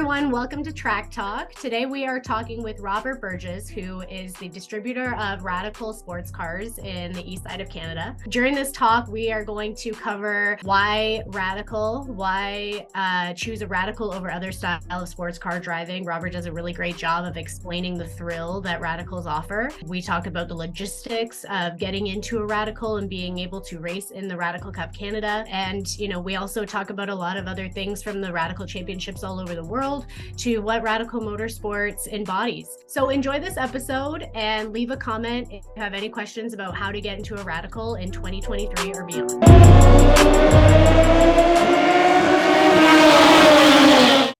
everyone, welcome to Track Talk. Today we are talking with Robert Burgess, who is the distributor of Radical sports cars in the east side of Canada. During this talk, we are going to cover why choose a Radical over other style of sports car driving. Robert does a really great job of explaining the thrill that Radicals offer. We talk about the logistics of getting into a Radical and being able to race in the Radical Cup Canada. And, we also talk about a lot of other things from the Radical Championships all over the world to what Radical Motorsports embodies. So enjoy this episode and leave a comment if you have any questions about how to get into a Radical in 2023 or beyond.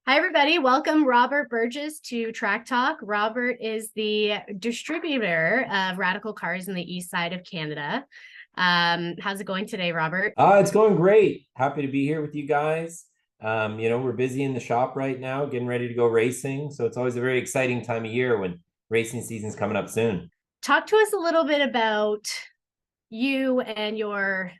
Hi, everybody. Welcome Robert Burgess to Track Talk. Robert is the distributor of Radical cars in the east side of Canada. How's it going today, Robert? It's going great. Happy to be here with you guys. We're busy in the shop right now, getting ready to go racing. So it's always a very exciting time of year when racing season's coming up soon. Talk to us a little bit about you and your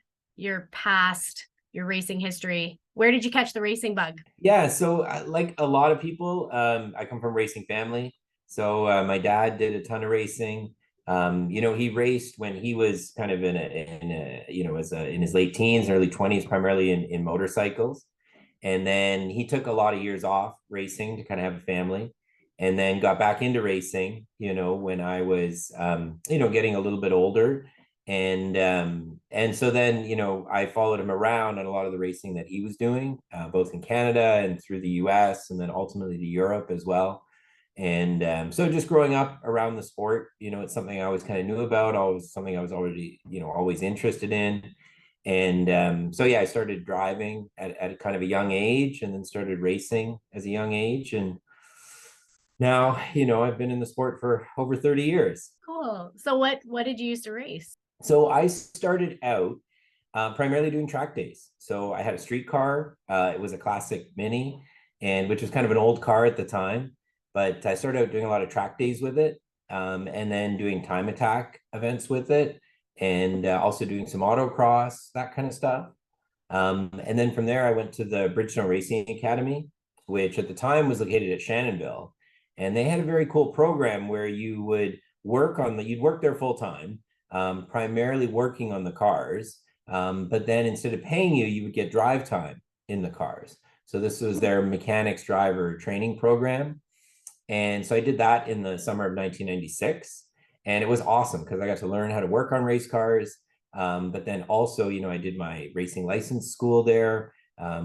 past, your racing history. Where did you catch the racing bug? Yeah, so like a lot of people, I come from a racing family. So my dad did a ton of racing. He raced when he was kind of in his late teens, early 20s, primarily in motorcycles. And then he took a lot of years off racing to kind of have a family, and then got back into racing, when I was, getting a little bit older. And so then, I followed him around on a lot of the racing that he was doing, both in Canada and through the US, and then ultimately to Europe as well. And so just growing up around the sport, it's something I always kind of knew about, always something I was already, always interested in. And so, yeah, I started driving at kind of a young age, and then started racing as a young age. And now, I've been in the sport for over 30 years. Cool. So what did you used to race? So I started out primarily doing track days. So I had a street car. It was a classic Mini, and which was kind of an old car at the time. But I started out doing a lot of track days with it, and then doing time attack events with it, and also doing some autocross, that kind of stuff. And then from there, I went to the Bridgestone Racing Academy, which at the time was located at Shannonville. And they had a very cool program where you would you'd work there full time, primarily working on the cars. But then instead of paying you, you would get drive time in the cars. So this was their mechanics driver training program. And so I did that in the summer of 1996. And it was awesome because I got to learn how to work on race cars. But then also, I did my racing license school there.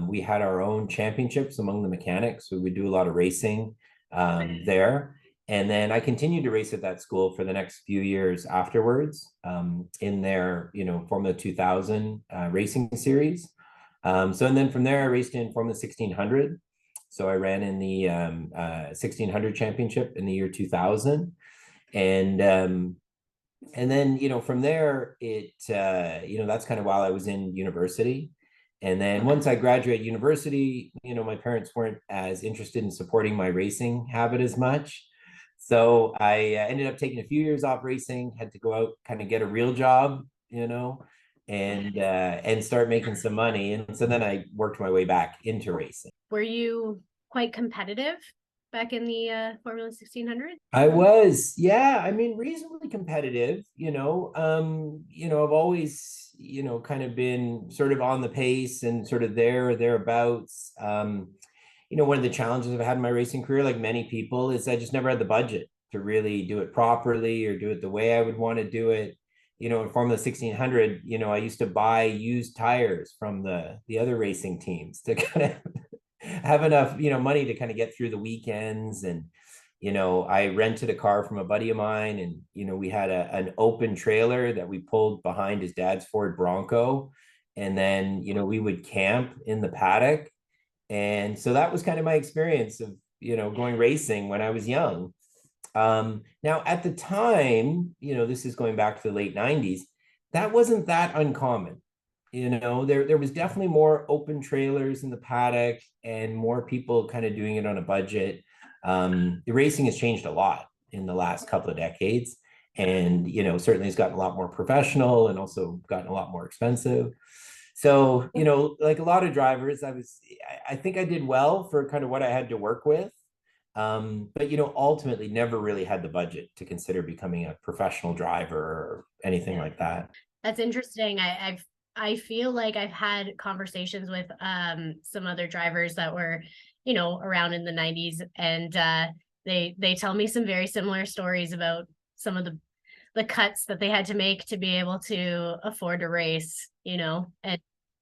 We had our own championships among the mechanics. So we would do a lot of racing there. And then I continued to race at that school for the next few years afterwards, in their, Formula 2000 racing series. And then from there, I raced in Formula 1600. So I ran in the 1600 championship in the year 2000. And then, from there, that's kind of while I was in university. And then once I graduated university, my parents weren't as interested in supporting my racing habit as much. So I ended up taking a few years off racing, had to go out, kind of get a real job, and start making some money. And so then I worked my way back into racing. Were you quite competitive back in the Formula 1600? I was, yeah. I mean, reasonably competitive. I've always, kind of been sort of on the pace and sort of there or thereabouts. One of the challenges I've had in my racing career, like many people, is I just never had the budget to really do it properly or do it the way I would want to do it. In Formula 1600, I used to buy used tires from the other racing teams to kind of have enough, money to kind of get through the weekends. And, I rented a car from a buddy of mine, and, we had an open trailer that we pulled behind his dad's Ford Bronco. And then, we would camp in the paddock. And so that was kind of my experience of, going racing when I was young. Now at the time, this is going back to the late 90s, that wasn't that uncommon. There was definitely more open trailers in the paddock and more people kind of doing it on a budget. The racing has changed a lot in the last couple of decades, and certainly it's gotten a lot more professional and also gotten a lot more expensive. So, like a lot of drivers, I think I did well for kind of what I had to work with. But, ultimately never really had the budget to consider becoming a professional driver or anything like that. That's interesting. I feel like I've had conversations with some other drivers that were, around in the 90s, and they tell me some very similar stories about some of the cuts that they had to make to be able to afford to race, and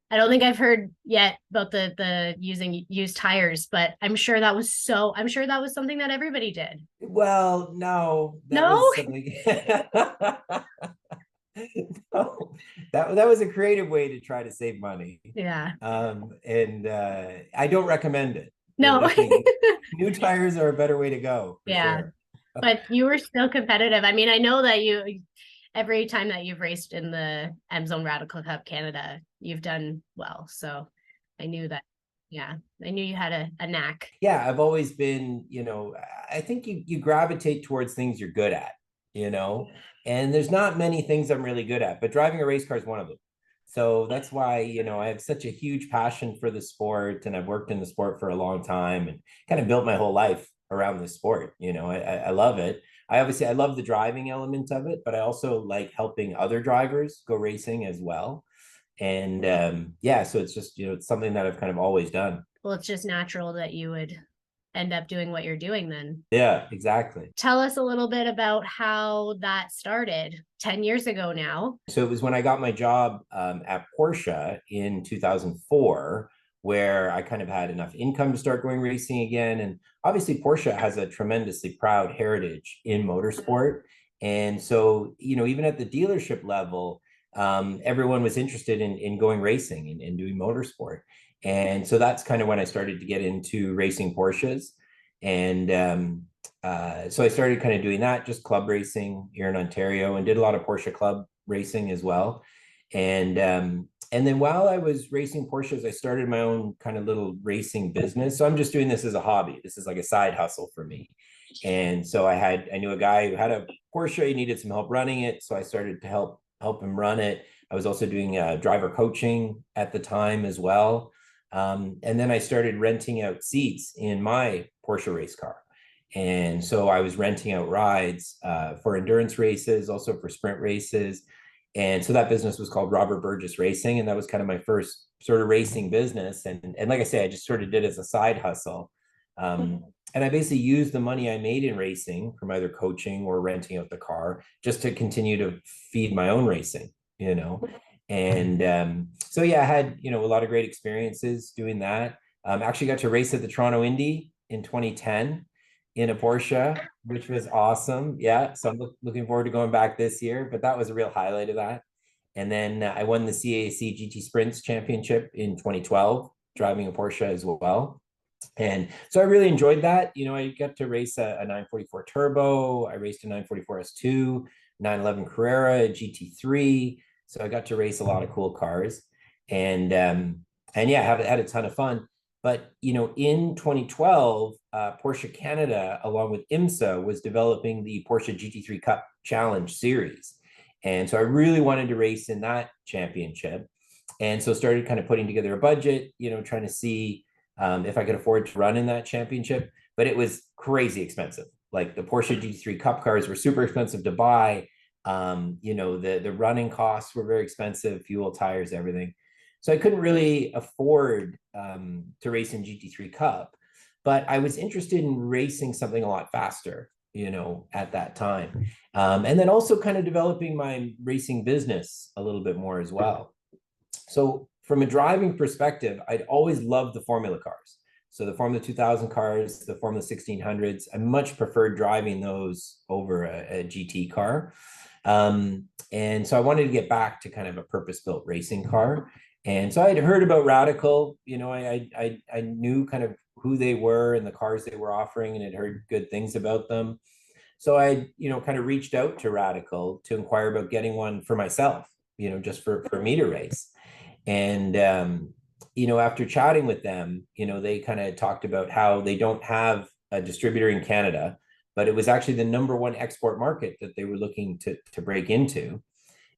I don't think I've heard yet about the using used tires, but I'm sure that was something that everybody did. Well, no, that No? was something. No, that was a creative way to try to save money. Yeah. And I don't recommend it. No. New tires are a better way to go for Yeah. sure. But you were still competitive. I mean, I know that every time that you've raced in the M Zone Radical Cup Canada, you've done well. So I knew that. Yeah, I knew you had a knack. Yeah, I've always been, I think you gravitate towards things you're good at, and there's not many things I'm really good at, but driving a race car is one of them. So that's why, I have such a huge passion for the sport, and I've worked in the sport for a long time and kind of built my whole life around the sport. I love it. I love the driving element of it, but I also like helping other drivers go racing as well. And yeah, so it's just, it's something that I've kind of always done. Well, it's just natural that you would end up doing what you're doing then. Yeah, exactly. Tell us a little bit about how that started 10 years ago now. So it was when I got my job at Porsche in 2004, where I kind of had enough income to start going racing again. And obviously, Porsche has a tremendously proud heritage in motorsport. And so, even at the dealership level, everyone was interested in going racing and doing motorsport. And so that's kind of when I started to get into racing Porsches. And so I started kind of doing that, just club racing here in Ontario, and did a lot of Porsche club racing as well. And then while I was racing Porsches, I started my own kind of little racing business. So I'm just doing this as a hobby. This is like a side hustle for me. And so I knew a guy who had a Porsche. He needed some help running it, so I started to help him run it. I was also doing driver coaching at the time as well. And then I started renting out seats in my Porsche race car. And so I was renting out rides for endurance races, also for sprint races. And so that business was called Robert Burgess Racing. And that was kind of my first sort of racing business. And like I say, I just sort of did it as a side hustle. And I basically used the money I made in racing from either coaching or renting out the car just to continue to feed my own racing. And so, yeah, I had, a lot of great experiences doing that. Actually got to race at the Toronto Indy in 2010 in a Porsche, which was awesome. Yeah. So I'm looking forward to going back this year, but that was a real highlight of that. And then I won the CAC GT Sprints Championship in 2012, driving a Porsche as well. And so I really enjoyed that. I got to race a 944 Turbo. I raced a 944 S2, 911 Carrera, a GT3. So I got to race a lot of cool cars. And yeah, had a ton of fun. But, in 2012, Porsche Canada, along with IMSA, was developing the Porsche GT3 Cup Challenge Series. And so I really wanted to race in that championship. And so started kind of putting together a budget, trying to see if I could afford to run in that championship. But it was crazy expensive. Like the Porsche GT3 Cup cars were super expensive to buy. The running costs were very expensive, fuel, tires, everything. So I couldn't really afford to race in GT3 Cup, but I was interested in racing something a lot faster, at that time. And then also kind of developing my racing business a little bit more as well. So from a driving perspective, I'd always loved the Formula cars. So the Formula 2000 cars, the Formula 1600s, I much preferred driving those over a GT car. And so I wanted to get back to kind of a purpose-built racing car. And so I had heard about Radical, I knew kind of who they were and the cars they were offering, and had heard good things about them. So I, kind of reached out to Radical to inquire about getting one for myself, just for me to race. And, after chatting with them, they kind of talked about how they don't have a distributor in Canada, but it was actually the number one export market that they were looking to break into.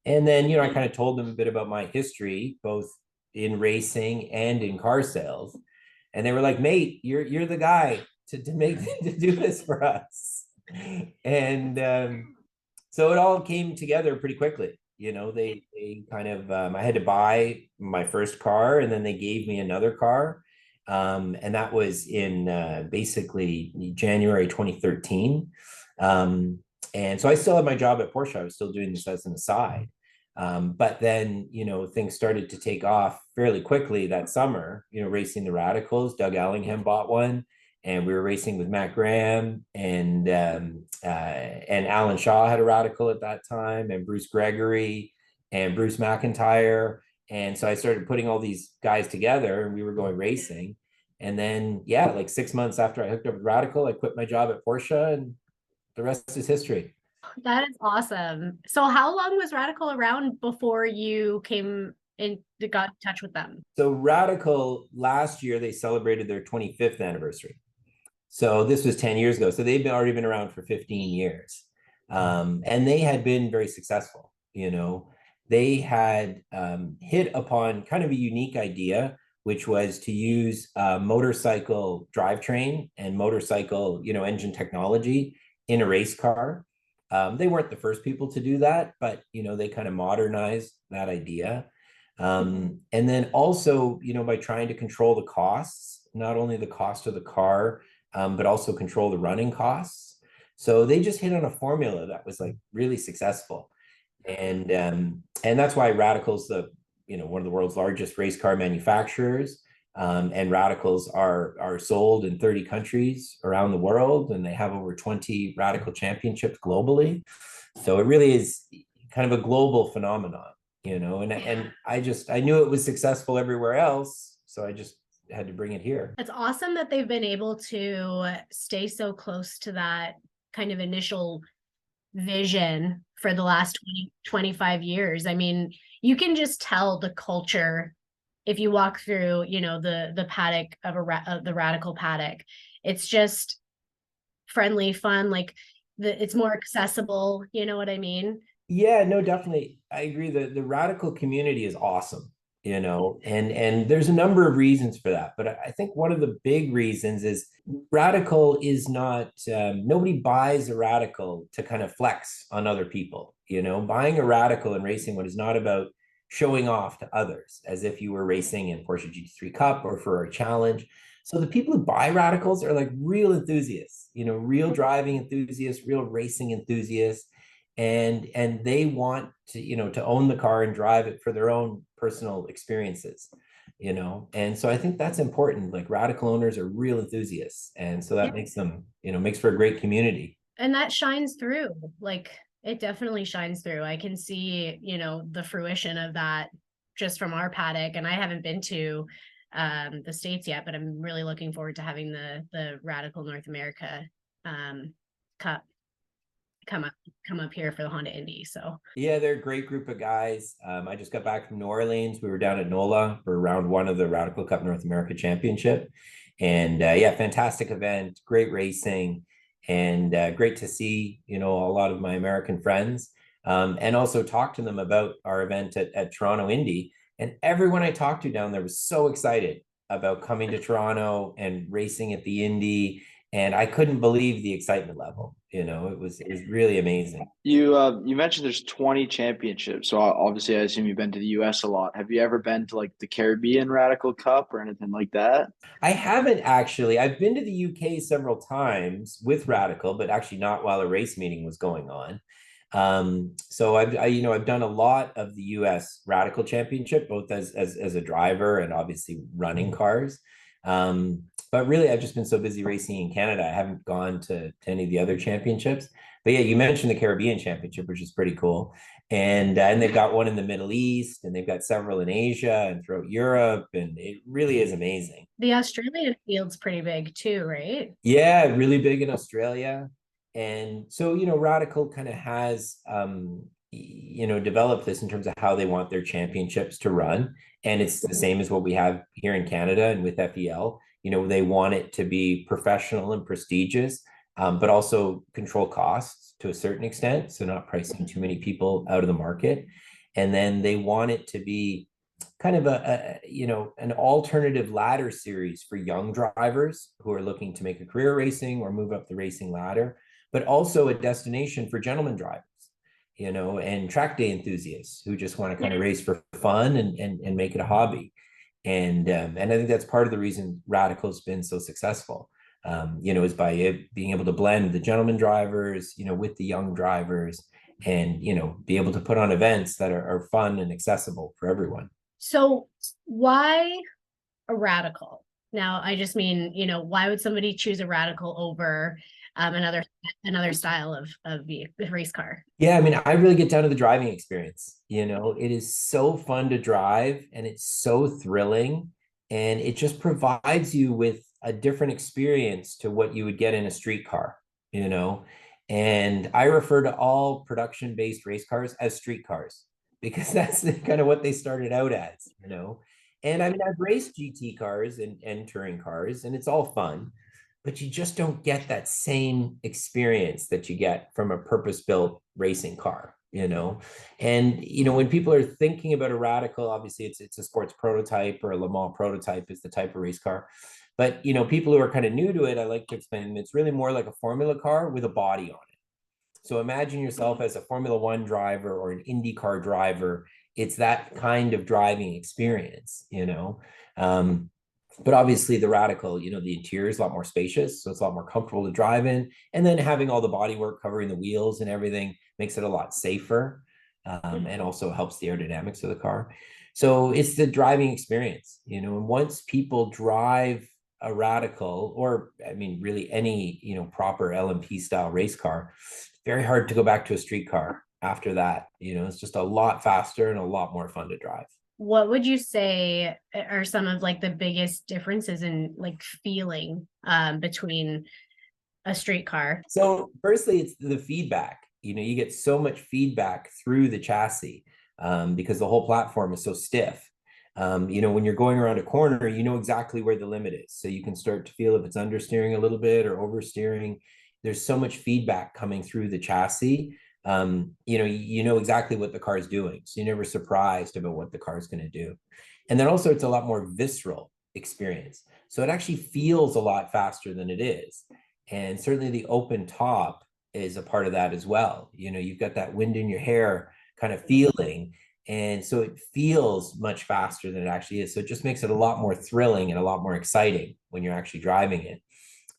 And then, I kind of told them a bit about my history, both in racing and in car sales. And they were like, mate, you're the guy to make to do this for us. And so it all came together pretty quickly. You know, they kind of I had to buy my first car, and then they gave me another car. And that was in basically January 2013. And so I still had my job at Porsche. I was still doing this as an aside. But then, you know, things started to take off fairly quickly that summer, you know, racing the Radicals. Doug Ellingham bought one, and we were racing with Matt Graham, and Alan Shaw had a Radical at that time, and Bruce Gregory and Bruce McIntyre. And so I started putting all these guys together, and we were going racing. And then, yeah, like 6 months after I hooked up with Radical, I quit my job at Porsche, and the rest is history. That is awesome. So how long was Radical around before you came and got in touch with them? So Radical, last year, they celebrated their 25th anniversary. So this was 10 years ago. So they've already been around for 15 years. And they had been very successful. You know, they had hit upon kind of a unique idea, which was to use motorcycle drivetrain and motorcycle, you know, engine technology in a race car. They weren't the first people to do that, but, you know, they kind of modernized that idea. And then also, you know, by trying to control the costs, not only the cost of the car, but also control the running costs. So they just hit on a formula that was like really successful. And that's why Radical's the, you know, one of the world's largest race car manufacturers. And Radicals are sold in 30 countries around the world, and they have over 20 Radical championships globally. So it really is kind of a global phenomenon, you know, and I knew it was successful everywhere else, so I just had to bring it here. It's awesome that they've been able to stay so close to that kind of initial vision for the last 25 years. I mean, you can just tell the culture if you walk through, you know, the paddock of the Radical paddock. It's just friendly, fun, like it's more accessible, you know what I mean? Yeah, no, definitely. I agree that the Radical community is awesome, you know, and there's a number of reasons for that. But I think one of the big reasons is Radical is not, nobody buys a Radical to kind of flex on other people. You know, buying a Radical and racing one is not about showing off to others as if you were racing in Porsche GT3 Cup or for a challenge. So the people who buy Radicals are like real enthusiasts, you know, real driving enthusiasts, real racing enthusiasts. And they want to, you know, to own the car and drive it for their own personal experiences, you know. And so I think that's important. Like Radical owners are real enthusiasts, and so that makes them, you know, makes for a great community. And that shines through. Like it definitely shines through. I can see, you know, the fruition of that just from our paddock. And I haven't been to the States yet, but I'm really looking forward to having the Radical North America Cup come up here for the Honda Indy. So yeah, they're a great group of guys. I just got back from New Orleans. We were down at NOLA for round one of the Radical Cup North America Championship, and yeah, fantastic event, great racing, and great to see, you know, a lot of my American friends, and also talk to them about our event at Toronto Indy. And everyone I talked to down there was so excited about coming to Toronto and racing at the Indy, and I couldn't believe the excitement level. You know, it was really amazing. You mentioned there's 20 championships, so obviously I assume you've been to the US a lot. Have you ever been to like the Caribbean Radical Cup or anything like that? I haven't actually. I've been to the UK several times with Radical, but actually not while a race meeting was going on. So you know, I've done a lot of the US Radical Championship, both as a driver and obviously running cars. But really, I've just been so busy racing in Canada, I haven't gone to any of the other championships. But yeah, you mentioned the Caribbean Championship, which is pretty cool. And they've got one in the Middle East, and they've got several in Asia and throughout Europe, and it really is amazing. the Australian field's pretty big too, right? Yeah, really big in Australia. And so, you know, Radical kind of has, you know, developed this in terms of how they want their championships to run. And it's the same as what we have here in Canada and with FEL. You know, they want it to be professional and prestigious, but also control costs to a certain extent. So not pricing too many people out of the market. And then they want it to be kind of an alternative ladder series for young drivers who are looking to make a career racing or move up the racing ladder, but also a destination for gentleman drivers, and track day enthusiasts who just want to kind of race for fun and make it a hobby. And I think that's part of the reason Radical's been so successful, is by it being able to blend the gentleman drivers, with the young drivers, and be able to put on events that are fun and accessible for everyone. So why a Radical? Now, I just mean, why would somebody choose a Radical over another style of race car? Yeah, I mean, I really get down to the driving experience. It is so fun to drive, and it's so thrilling, and it just provides you with a different experience to what you would get in a street car, and I refer to all production-based race cars as street cars because that's kind of what they started out as. And I mean, I've raced GT cars and touring cars, and it's all fun, but you just don't get that same experience that you get from a purpose-built racing car, and when people are thinking about a Radical, obviously it's a sports prototype, or a Le Mans prototype is the type of race car. But people who are kind of new to it, I like to explain it's really more like a Formula car with a body on it. So imagine yourself as a Formula One driver or an IndyCar driver. It's that kind of driving experience, but obviously the Radical, the interior is a lot more spacious, so it's a lot more comfortable to drive in. And then having all the bodywork covering the wheels and everything makes it a lot safer, and also helps the aerodynamics of the car. So it's the driving experience, and once people drive a Radical, or I mean, really any, proper LMP style race car, very hard to go back to a street car after that. It's just a lot faster and a lot more fun to drive. What would you say are some of like the biggest differences in like feeling between a street car? So firstly, it's the feedback. You get so much feedback through the chassis, because the whole platform is so stiff. When you're going around a corner, you know exactly where the limit is. So you can start to feel if it's understeering a little bit or oversteering. There's so much feedback coming through the chassis. You know exactly what the car is doing. So you're never surprised about what the car is going to do. And then also it's a lot more visceral experience. So it actually feels a lot faster than it is. And certainly the open top is a part of that as well. You've got that wind in your hair kind of feeling. And so it feels much faster than it actually is. So it just makes it a lot more thrilling and a lot more exciting when you're actually driving it.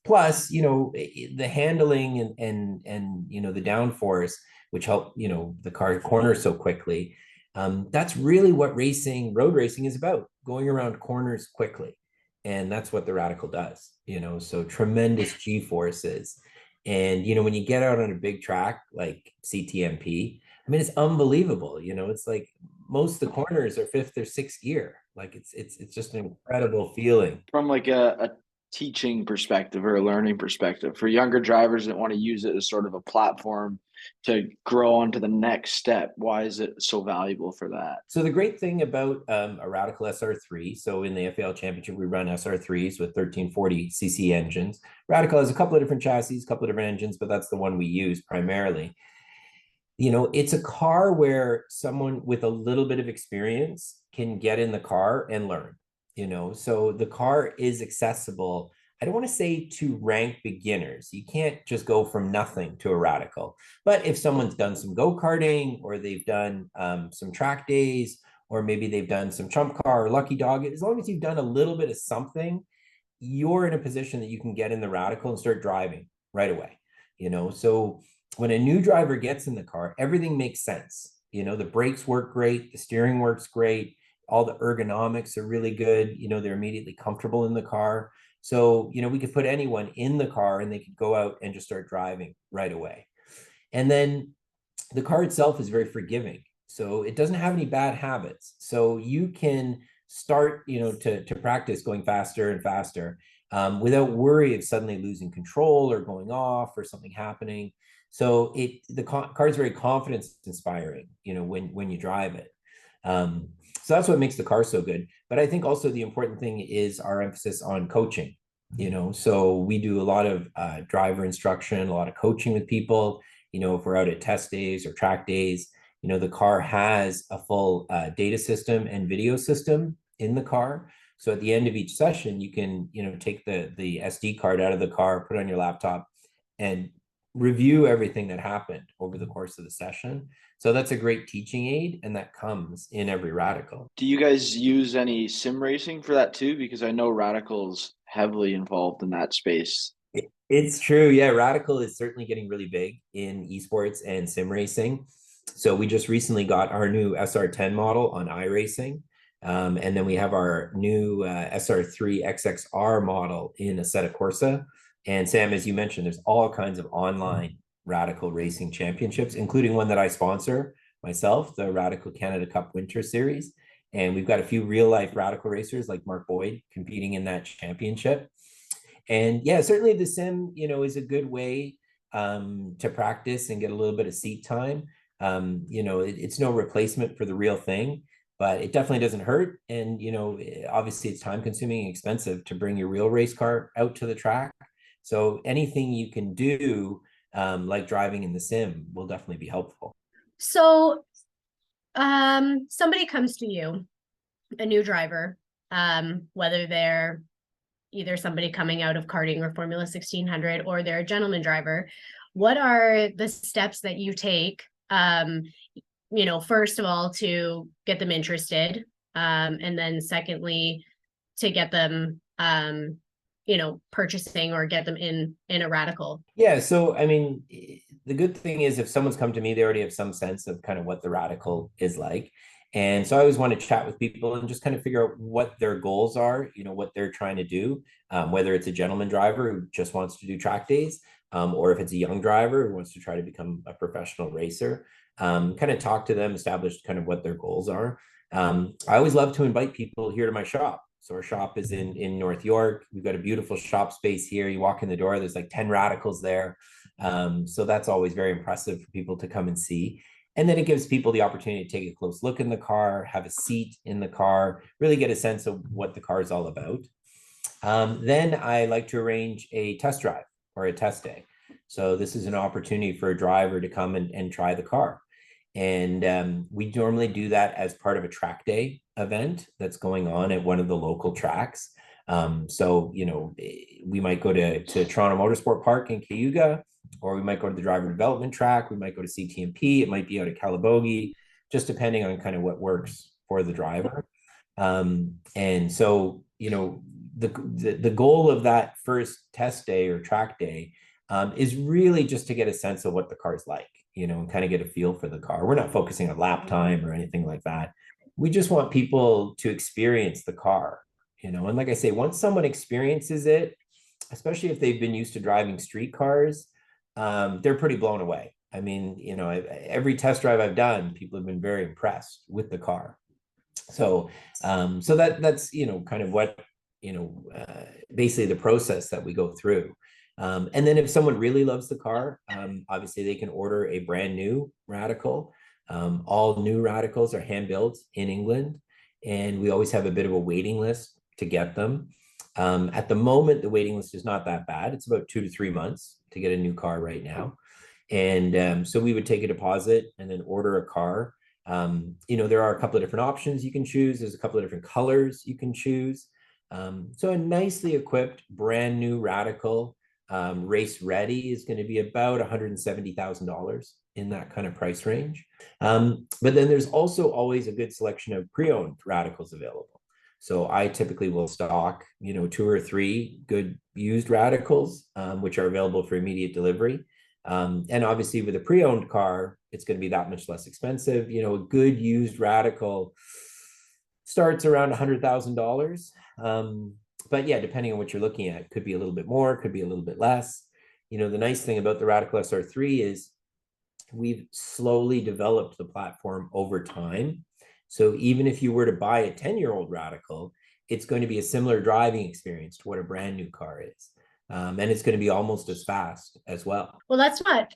Plus, the handling and the downforce, which help, the car corner so quickly. That's really what road racing is about, going around corners quickly. And that's what the Radical does, so tremendous G-forces. And, when you get out on a big track like CTMP, I mean, it's unbelievable. It's like most of the corners are fifth or sixth gear. Like it's just an incredible feeling. From like a teaching perspective or a learning perspective, for younger drivers that want to use it as sort of a platform to grow on to the next step, why is it so valuable for that? So the great thing about a Radical SR3, so in the FAL Championship, we run SR3s with 1340cc engines. Radical has a couple of different chassis, a couple of different engines, but that's the one we use primarily. It's a car where someone with a little bit of experience can get in the car and learn, so the car is accessible. I don't want to say to rank beginners. You can't just go from nothing to a Radical. But if someone's done some go-karting, or they've done some track days, or maybe they've done some trump car or lucky dog, as long as you've done a little bit of something, you're in a position that you can get in the Radical and start driving right away. So when a new driver gets in the car, everything makes sense. The brakes work great, the steering works great, all the ergonomics are really good. They're immediately comfortable in the car. So, we could put anyone in the car and they could go out and just start driving right away. And then the car itself is very forgiving. So it doesn't have any bad habits. So you can start, to practice going faster and faster, without worry of suddenly losing control or going off or something happening. So the car is very confidence inspiring, when you drive it. So that's what makes the car so good. But I think also the important thing is our emphasis on coaching. So we do a lot of driver instruction, a lot of coaching with people, if we're out at test days or track days. the car has a full data system and video system in the car. So at the end of each session, you can, take the SD card out of the car, put it on your laptop, and review everything that happened over the course of the session. So that's a great teaching aid, and that comes in every Radical. Do you guys use any sim racing for that too? Because I know Radical's heavily involved in that space. It's true. Yeah, Radical is certainly getting really big in esports and sim racing. So we just recently got our new SR10 model on iRacing. And then we have our new SR3 XXR model in Assetto Corsa. And Sam, as you mentioned, there's all kinds of online Radical racing championships, including one that I sponsor myself, the Radical Canada Cup Winter Series. And we've got a few real life Radical racers like Mark Boyd competing in that championship. And yeah, certainly the sim, is a good way to practice and get a little bit of seat time. It's no replacement for the real thing, but it definitely doesn't hurt. And, obviously it's time consuming and expensive to bring your real race car out to the track. So anything you can do, like driving in the sim, will definitely be helpful. So somebody comes to you, a new driver, whether they're either somebody coming out of karting or Formula 1600, or they're a gentleman driver. What are the steps that you take, first of all, to get them interested, and then secondly, to get them, purchasing or get them in a Radical? Yeah. So, I mean, the good thing is if someone's come to me, they already have some sense of kind of what the Radical is like. And so I always want to chat with people and just kind of figure out what their goals are, what they're trying to do, whether it's a gentleman driver who just wants to do track days, or if it's a young driver who wants to try to become a professional racer, kind of talk to them, establish kind of what their goals are. I always love to invite people here to my shop. So our shop is in North York. We've got a beautiful shop space here. You walk in the door, there's like 10 Radicals there. So that's always very impressive for people to come and see. And then it gives people the opportunity to take a close look in the car, have a seat in the car, really get a sense of what the car is all about. Then I like to arrange a test drive or a test day. So this is an opportunity for a driver to come and try the car. And we normally do that as part of a track day event that's going on at one of the local tracks. So, we might go to Toronto Motorsport Park in Cayuga, or we might go to the driver development track. We might go to CTMP. It might be out at Calabogie, just depending on kind of what works for the driver. And so, the goal of that first test day or track day is really just to get a sense of what the car's like, and kind of get a feel for the car. We're not focusing on lap time or anything like that. We just want people to experience the car, and like I say, once someone experiences it, especially if they've been used to driving street cars, they're pretty blown away. I mean, every test drive I've done, people have been very impressed with the car. So, that's, kind of what, basically the process that we go through. And then if someone really loves the car, obviously they can order a brand new Radical. All new Radicals are hand built in England, and we always have a bit of a waiting list to get them. At the moment, the waiting list is not that bad. It's about 2 to 3 months to get a new car right now. And so we would take a deposit and then order a car. There are a couple of different options you can choose. There's a couple of different colors you can choose. So a nicely equipped brand new Radical, race ready, is going to be about $170,000 in that kind of price range. But then there's also always a good selection of pre-owned Radicals available. So I typically will stock, 2 or 3 good used Radicals, which are available for immediate delivery. And obviously with a pre-owned car, it's going to be that much less expensive. A good used Radical starts around $100,000. But yeah, depending on what you're looking at, could be a little bit more, could be a little bit less. The nice thing about the Radical SR3 is we've slowly developed the platform over time. So even if you were to buy a 10-year-old Radical, it's going to be a similar driving experience to what a brand new car is. And it's going to be almost as fast as well. Well, that's what,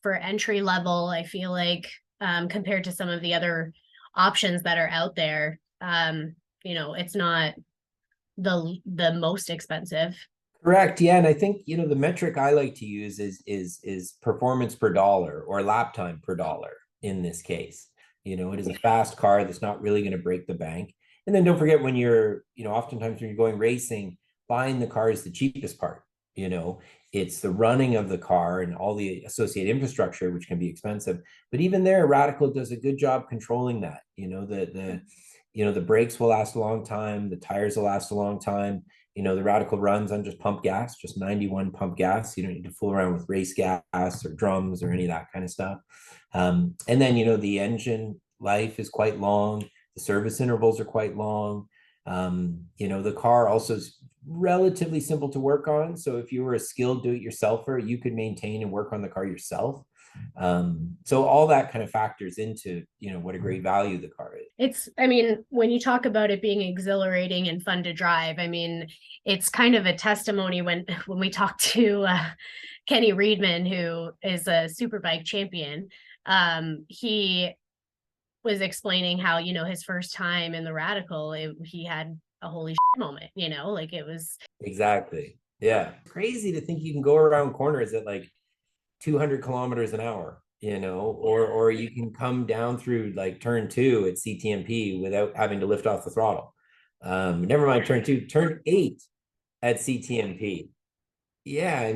for entry level, I feel like, compared to some of the other options that are out there, it's not the most expensive. Correct. Yeah. And I think, the metric I like to use is performance per dollar or lap time per dollar. in this case. It is a fast car that's not really going to break the bank. And then don't forget, when you're, oftentimes when you're going racing, buying the car is the cheapest part. It's the running of the car and all the associated infrastructure, which can be expensive. But even there, Radical does a good job controlling that. The brakes will last a long time, the tires will last a long time. The Radical runs on just pump gas, just 91 pump gas. You don't need to fool around with race gas or drums or any of that kind of stuff. And then, the engine life is quite long. The service intervals are quite long. The car also is relatively simple to work on. So if you were a skilled do-it-yourselfer, you could maintain and work on the car yourself. So all that kind of factors into, what a great value the car is. When you talk about it being exhilarating and fun to drive, it's kind of a testimony when we talk to Kenny Reedman, who is a superbike champion. He was explaining how, his first time in the Radical, he had a holy shit moment, like it was. Exactly. Yeah. Crazy to think you can go around corners at like 200 kilometers an hour, or you can come down through like turn 2 at CTMP without having to lift off the throttle. Never mind turn 2, turn 8 at CTMP. Yeah,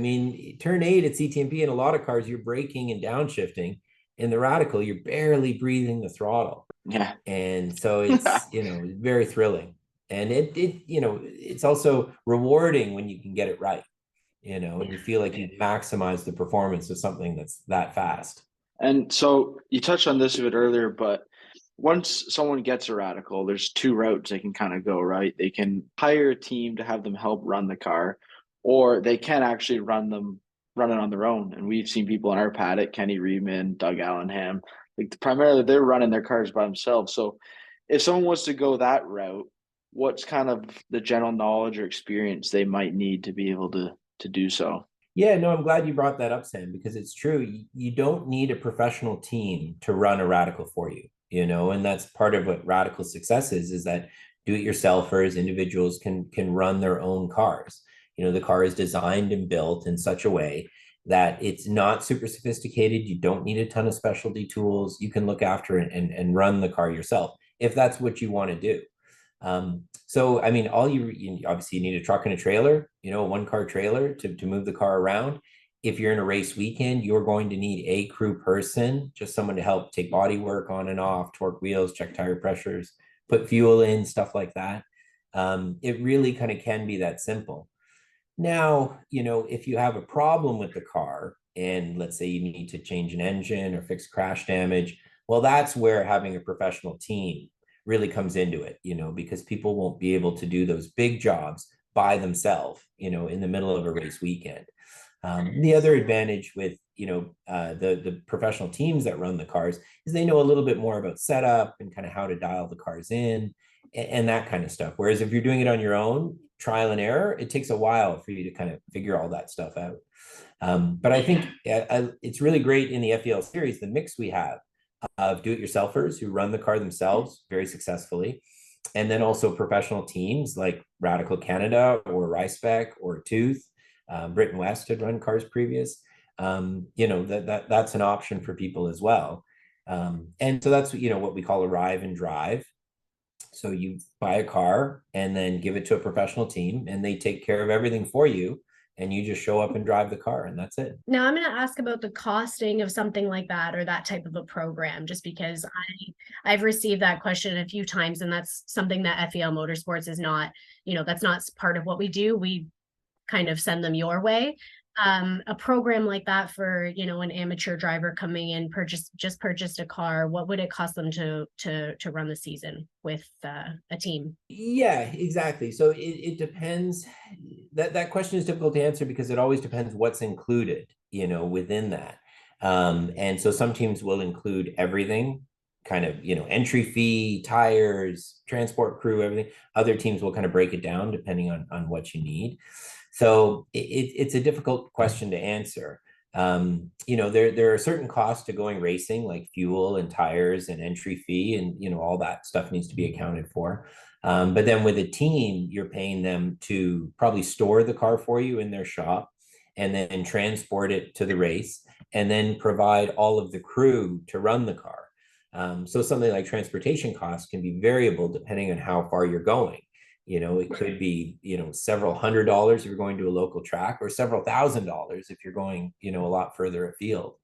turn 8 at CTMP in a lot of cars, you're braking and downshifting. In the Radical, you're barely breathing the throttle. Yeah. And so it's, very thrilling. And it's also rewarding when you can get it right, and you feel like you maximize the performance of something that's that fast. And so you touched on this a bit earlier, but once someone gets a Radical, there's 2 routes they can kind of go, right? They can hire a team to have them help run the car, or they can actually run it on their own. And we've seen people in our paddock, Kenny Reedman, Doug Allenham, like primarily they're running their cars by themselves. So if someone wants to go that route, what's kind of the general knowledge or experience they might need to be able to do so? Yeah, no, I'm glad you brought that up, Sam, because it's true. You don't need a professional team to run a Radical for you, and that's part of what Radical success is that do-it-yourselfers, individuals can run their own cars. The car is designed and built in such a way that it's not super sophisticated. You don't need a ton of specialty tools. You can look after it and run the car yourself if that's what you want to do. So, all you obviously need a truck and a trailer, a 1-car trailer to move the car around. If you're in a race weekend, you're going to need a crew person, just someone to help take body work on and off, torque wheels, check tire pressures, put fuel in, stuff like that. It really kind of can be that simple. Now, if you have a problem with the car and let's say you need to change an engine or fix crash damage, well, that's where having a professional team really comes into it, because people won't be able to do those big jobs by themselves, in the middle of a race weekend. The other advantage with, the professional teams that run the cars is they know a little bit more about setup and kind of how to dial the cars in and that kind of stuff. Whereas if you're doing it on your own, trial and error, it takes a while for you to kind of figure all that stuff out. But I think it's really great in the FEL series, the mix we have of do-it-yourselfers who run the car themselves very successfully, and then also professional teams like Radical Canada or Ryspec or Tooth. Britain West had run cars previous. That's an option for people as well. And so that's what we call arrive and drive. So you buy a car and then give it to a professional team, and they take care of everything for you. And you just show up and drive the car, and that's it. Now, I'm going to ask about the costing of something like that or that type of a program, just because I've received that question a few times, and that's something that FEL Motorsports is not, that's not part of what we do. We kind of send them your way. A program like that for, an amateur driver coming in, just purchased a car, what would it cost them to run the season with a team? Yeah, exactly. So it depends. That question is difficult to answer because it always depends what's included, within that. And so some teams will include everything, kind of, entry fee, tires, transport crew, everything. Other teams will kind of break it down depending on what you need. So it's a difficult question to answer. There are certain costs to going racing, like fuel and tires and entry fee, and all that stuff needs to be accounted for. But then with a team, you're paying them to probably store the car for you in their shop and then transport it to the race. and then provide all of the crew to run the car. So something like transportation costs can be variable depending on how far you're going. It could be, several $100s if you're going to a local track, or several $1,000s if you're going, a lot further afield.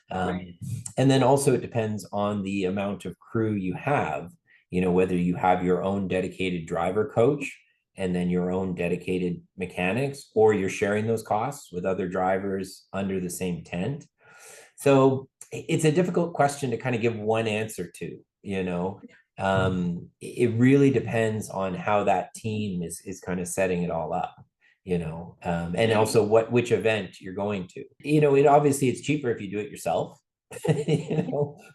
And then also it depends on the amount of crew you have, whether you have your own dedicated driver coach and then your own dedicated mechanics, or you're sharing those costs with other drivers under the same tent. So it's a difficult question to kind of give one answer to. It really depends on how that team is kind of setting it all up, and also which event you're going to. It obviously it's cheaper if you do it yourself,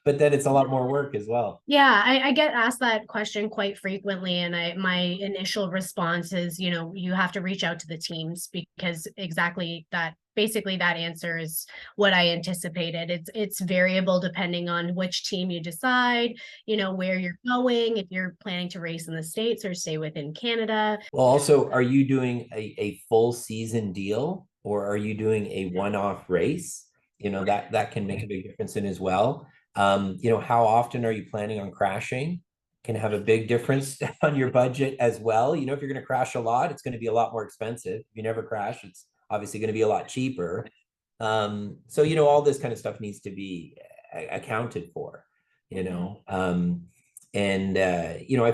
but then it's a lot more work as well. Yeah, I get asked that question quite frequently, and my initial response is, you have to reach out to the teams, because exactly that, basically that answer is what I anticipated. It's variable depending on which team you decide, where you're going, if you're planning to race in the States or stay within Canada. Well, also, are you doing a full season deal, or are you doing a one-off race? That can make a big difference in as well. How often are you planning on crashing? Can have a big difference on your budget as well. If you're going to crash a lot, it's going to be a lot more expensive. If you never crash, it's obviously going to be a lot cheaper. So, all this kind of stuff needs to be accounted for, I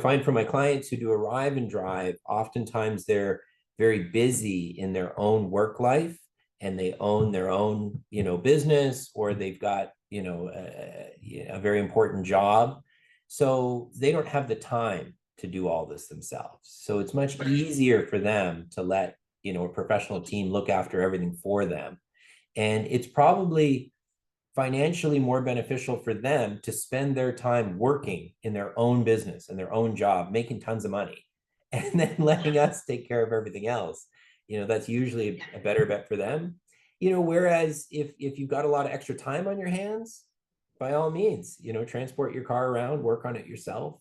find for my clients who do arrive and drive, oftentimes they're very busy in their own work life, and they own their own, business, or they've got, a very important job. So they don't have the time to do all this themselves. So it's much easier for them to let, a professional team look after everything for them. And it's probably financially more beneficial for them to spend their time working in their own business and their own job, making tons of money, and then letting us take care of everything else. That's usually a better bet for them. Whereas if you've got a lot of extra time on your hands, by all means, transport your car around, work on it yourself.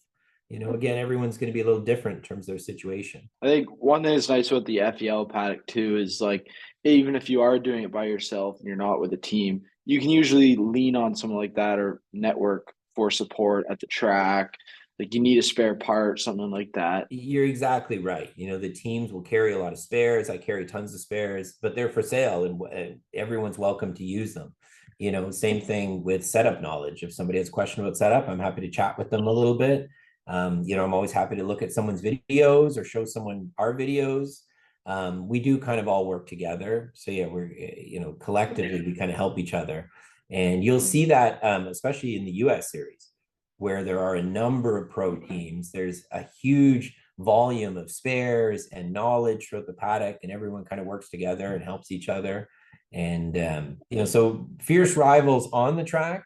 Again, everyone's going to be a little different in terms of their situation. I think one thing that's nice about the FEL paddock too is, like, even if you are doing it by yourself and you're not with a team, you can usually lean on someone like that or network for support at the track. Like, you need a spare part, something like that. You're exactly right. The teams will carry a lot of spares. I carry tons of spares, but they're for sale, and everyone's welcome to use them. Same thing with setup knowledge. If somebody has a question about setup, I'm happy to chat with them a little bit. I'm always happy to look at someone's videos or show someone our videos. We do kind of all work together. So yeah, we're, collectively, we kind of help each other. And you'll see that, especially in the US series, where there are a number of pro teams. There's a huge volume of spares and knowledge throughout the paddock, and everyone kind of works together and helps each other. And, so fierce rivals on the track,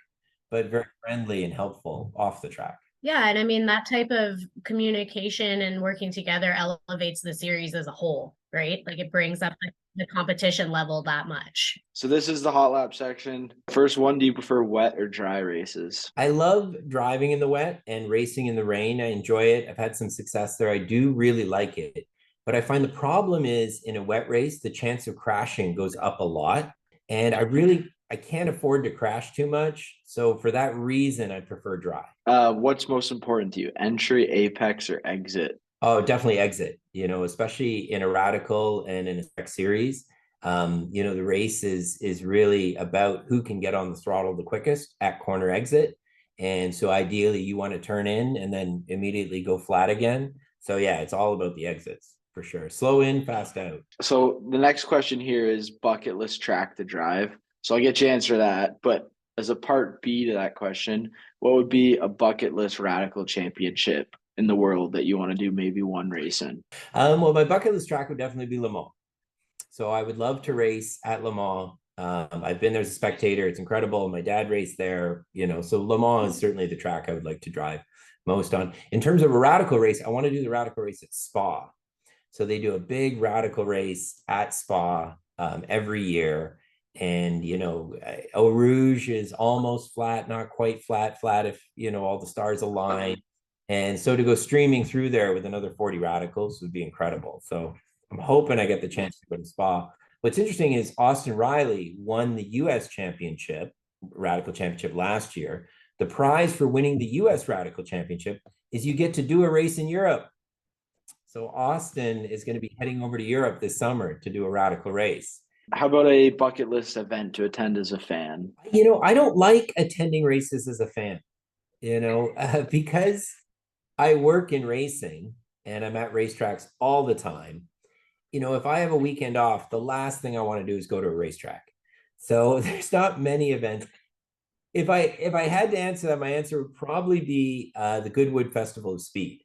but very friendly and helpful off the track. Yeah, and I mean, that type of communication and working together elevates the series as a whole, right? Like, it brings up the competition level that much. So this is the hot lap section. First one, do you prefer wet or dry races? I love driving in the wet and racing in the rain. I enjoy it. I've had some success there. I do really like it. But I find the problem is, in a wet race, the chance of crashing goes up a lot. And I can't afford to crash too much. So for that reason, I prefer dry. What's most important to you, entry, apex, or exit? Oh, definitely exit, especially in a Radical and in a spec series. The race is really about who can get on the throttle the quickest at corner exit. And so ideally you want to turn in and then immediately go flat again. So yeah, it's all about the exits for sure. Slow in, fast out. So the next question here is bucket list track to drive. So I'll get you to answer that. But as a part B to that question, what would be a bucket list Radical championship in the world that you want to do maybe one race in? Well, my bucket list track would definitely be Le Mans. So I would love to race at Le Mans. I've been there as a spectator. It's incredible. My dad raced there, so Le Mans is certainly the track I would like to drive most on. In terms of a Radical race, I want to do the Radical race at Spa. So they do a big Radical race at Spa every year. And, Eau Rouge is almost flat, not quite flat if, all the stars align. And so to go streaming through there with another 40 Radicals would be incredible. So I'm hoping I get the chance to go to Spa. What's interesting is Austin Riley won the US championship, Radical Championship last year. The prize for winning the US Radical Championship is you get to do a race in Europe. So Austin is going to be heading over to Europe this summer to do a radical race. How about a bucket list event to attend as a fan? I don't like attending races as a fan, because I work in racing and I'm at racetracks all the time. If I have a weekend off, the last thing I want to do is go to a racetrack. So there's not many events. If I had to answer that, my answer would probably be the Goodwood Festival of Speed.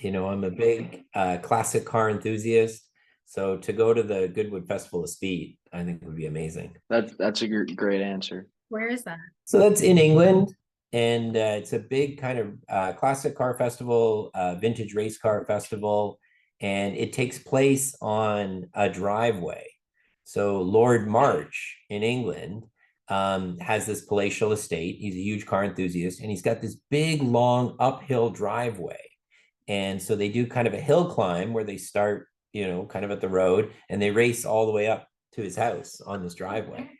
I'm a big classic car enthusiast. So to go to the Goodwood Festival of Speed, I think would be amazing. That's a great answer. Where is that? So that's in England. And it's a big kind of classic car festival, vintage race car festival. And it takes place on a driveway. So Lord March in England has this palatial estate. He's a huge car enthusiast, and he's got this big, long uphill driveway. And so they do kind of a hill climb where they start, kind of at the road, and they race all the way up to his house on this driveway.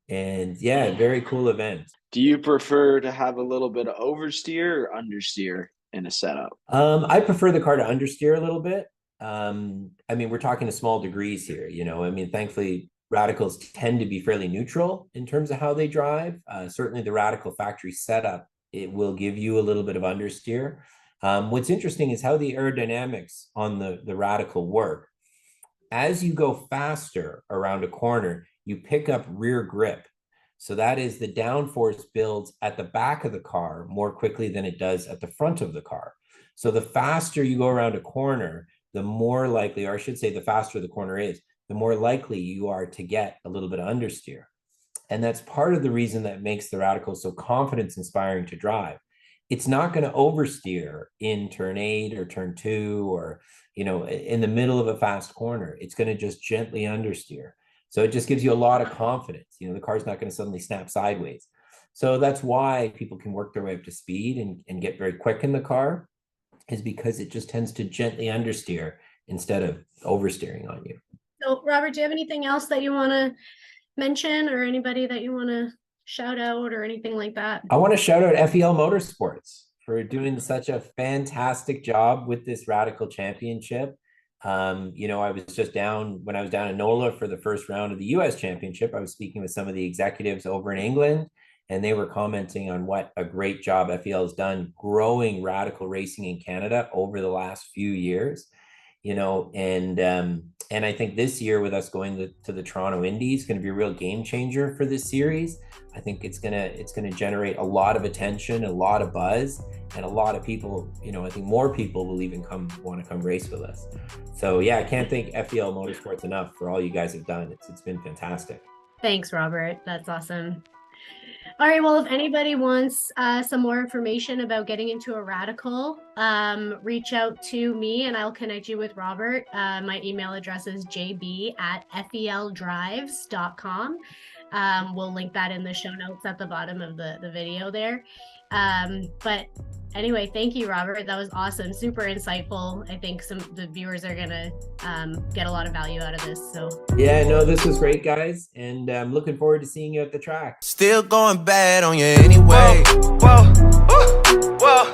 And yeah, very cool event. Do you prefer to have a little bit of oversteer or understeer in a setup? I prefer the car to understeer a little bit. We're talking to small degrees here, thankfully radicals tend to be fairly neutral in terms of how they drive. Certainly the radical factory setup, it will give you a little bit of understeer. What's interesting is how the aerodynamics on the radical work. As you go faster around a corner, you pick up rear grip. So that is the downforce builds at the back of the car more quickly than it does at the front of the car. So the faster you go around a corner, the more likely, or I should say the faster the corner is, the more likely you are to get a little bit of understeer. And that's part of the reason that makes the radical so confidence inspiring to drive. It's not going to oversteer in turn 8 or turn 2 or, in the middle of a fast corner. It's going to just gently understeer. So it just gives you a lot of confidence. The car's not going to suddenly snap sideways. So that's why people can work their way up to speed and get very quick in the car, is because it just tends to gently understeer instead of oversteering on you. So Robert, do you have anything else that you want to mention, or anybody that you want to shout out or anything like that? I want to shout out FEL Motorsports for doing such a fantastic job with this Radical Championship. I was just when I was down in NOLA for the first round of the US Championship, I was speaking with some of the executives over in England, and they were commenting on what a great job FEL has done growing radical racing in Canada over the last few years. And I think this year with us going to the Toronto Indy is going to be a real game changer for this series. I think it's gonna generate a lot of attention, a lot of buzz, and a lot of people. I think more people will even want to come race with us. So yeah, I can't thank FEL Motorsports enough for all you guys have done. It's been fantastic. Thanks, Robert. That's awesome. All right, well, if anybody wants some more information about getting into a radical, reach out to me and I'll connect you with Robert. My email address is jb@feldrives.com. We'll link that in the show notes at the bottom of the video there. But anyway, thank you, Robert. That was awesome. Super insightful. I think the viewers are going to get a lot of value out of this. So yeah, no, this was great, guys. And I'm looking forward to seeing you at the track. Still going bad on you anyway. Whoa, whoa, whoa,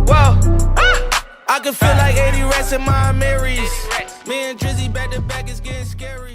whoa. I can feel like 80 rats in my Marys. Me and Drizzy back to back is getting scary.